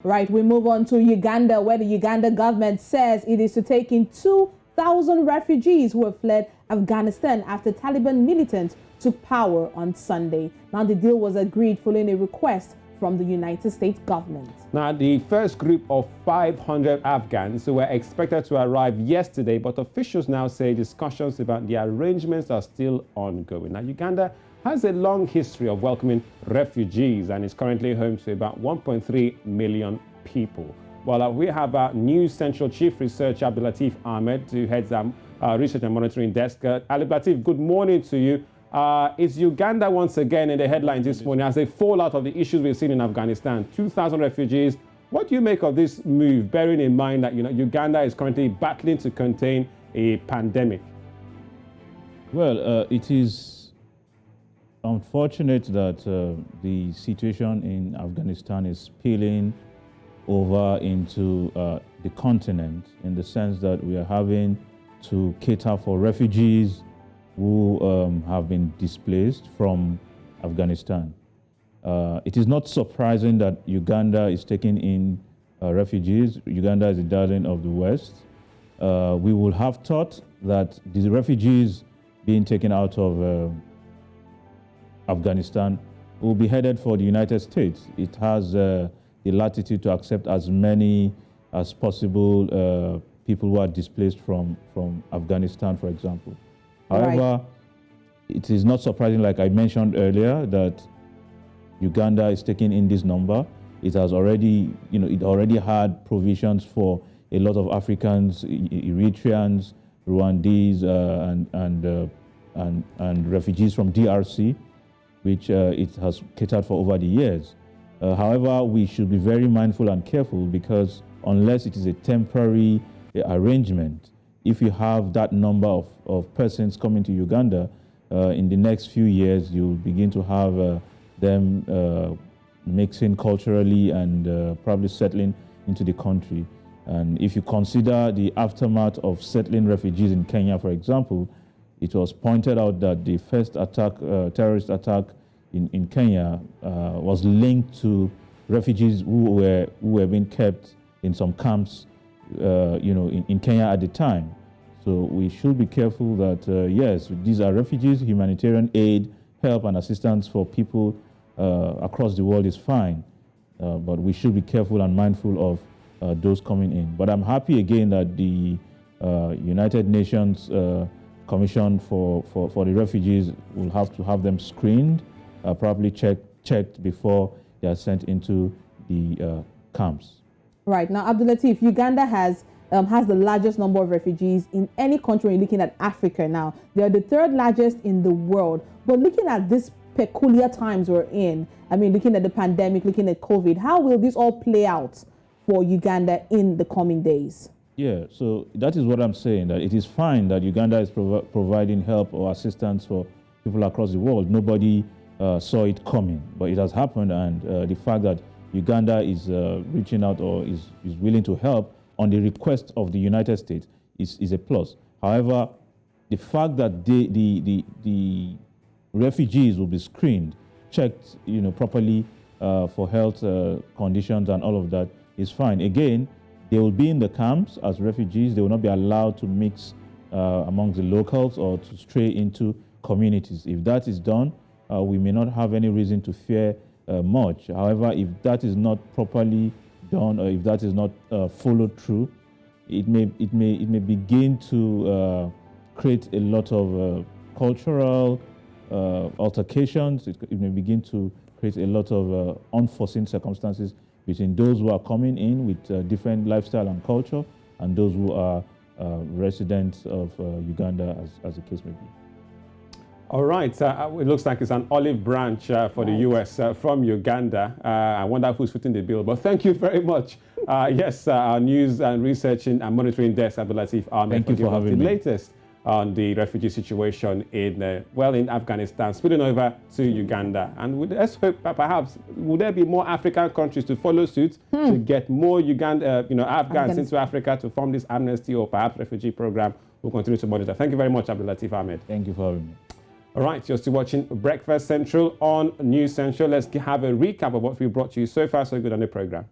Right, we move on to Uganda, where the Uganda government says it is to take in 2,000 refugees who have fled Afghanistan after Taliban militants took power on Sunday. Now, the deal was agreed following a request from the United States government. Now, the first group of 500 Afghans were expected to arrive yesterday, but officials now say discussions about the arrangements are still ongoing. Now, Uganda has a long history of welcoming refugees and is currently home to about 1.3 million people. Well, we have our new Central Chief Researcher, Abdulateef Ahmed, who heads our Research and Monitoring Desk. Abdulateef, good morning to you. Is Uganda once again in the headlines this morning as a fallout of the issues we've seen in Afghanistan? 2,000 refugees. What do you make of this move, bearing in mind that Uganda is currently battling to contain a pandemic? Well, it is unfortunate that the situation in Afghanistan is spilling over into the continent, in the sense that we are having to cater for refugees who have been displaced from Afghanistan. It is not surprising that Uganda is taking in refugees. Uganda is the darling of the West. We would have thought that the refugees being taken out of Afghanistan will be headed for the United States. It has the latitude to accept as many as possible people who are displaced from Afghanistan, for example. However, it is not surprising, like I mentioned earlier, that Uganda is taking in this number. It has already, it already had provisions for a lot of Africans, Eritreans, Rwandese, and refugees from DRC, which it has catered for over the years. However, we should be very mindful and careful, because unless it is a temporary arrangement, if you have that number of persons coming to Uganda, in the next few years, you'll begin to have them mixing culturally and probably settling into the country. And if you consider the aftermath of settling refugees in Kenya, for example, it was pointed out that the first attack, terrorist attack in Kenya, was linked to refugees who were being kept in some camps, in Kenya at the time. So we should be careful that, yes, these are refugees. Humanitarian aid, help and assistance for people across the world is fine. But we should be careful and mindful of those coming in. But I'm happy again that the United Nations Commission for the refugees will have to have them screened, probably checked before they are sent into the camps. Right. Now, Abdulateef, Uganda has the largest number of refugees in any country when you're looking at Africa now. They are the third largest in the world. But looking at this peculiar times we're in, I mean, looking at the pandemic, looking at COVID, how will this all play out for Uganda in the coming days? Yeah, so that is what I'm saying, that it is fine that Uganda is providing help or assistance for people across the world. Nobody saw it coming, but it has happened, and the fact that Uganda is reaching out or is willing to help on the request of the United States is a plus. However, the fact that the refugees will be screened, checked properly for health conditions and all of that is fine. Again, they will be in the camps as refugees. They will not be allowed to mix among the locals or to stray into communities. If that is done, we may not have any reason to fear much. However, if that is not properly done, or if that is not followed through, it may begin to create a lot of cultural altercations. It may begin to create a lot of unforeseen circumstances between those who are coming in with different lifestyle and culture and those who are residents of Uganda, as the case may be. All right, it looks like it's an olive branch for the U.S. From Uganda. I wonder who's footing the bill, but thank you very much. Yes, our news and research and monitoring desk, Abdulateef Ahmed, thank you for having the me. Latest on the refugee situation in Afghanistan, spilling over to Uganda. And let's hope that perhaps would there be more African countries to follow suit to get more Afghans into Africa to form this amnesty or perhaps refugee program. We'll continue to monitor. Thank you very much, Abdulateef Ahmed. Thank you for having me. All right, you're still watching Breakfast Central on News Central. Let's have a recap of what we brought to you so far so good on the program.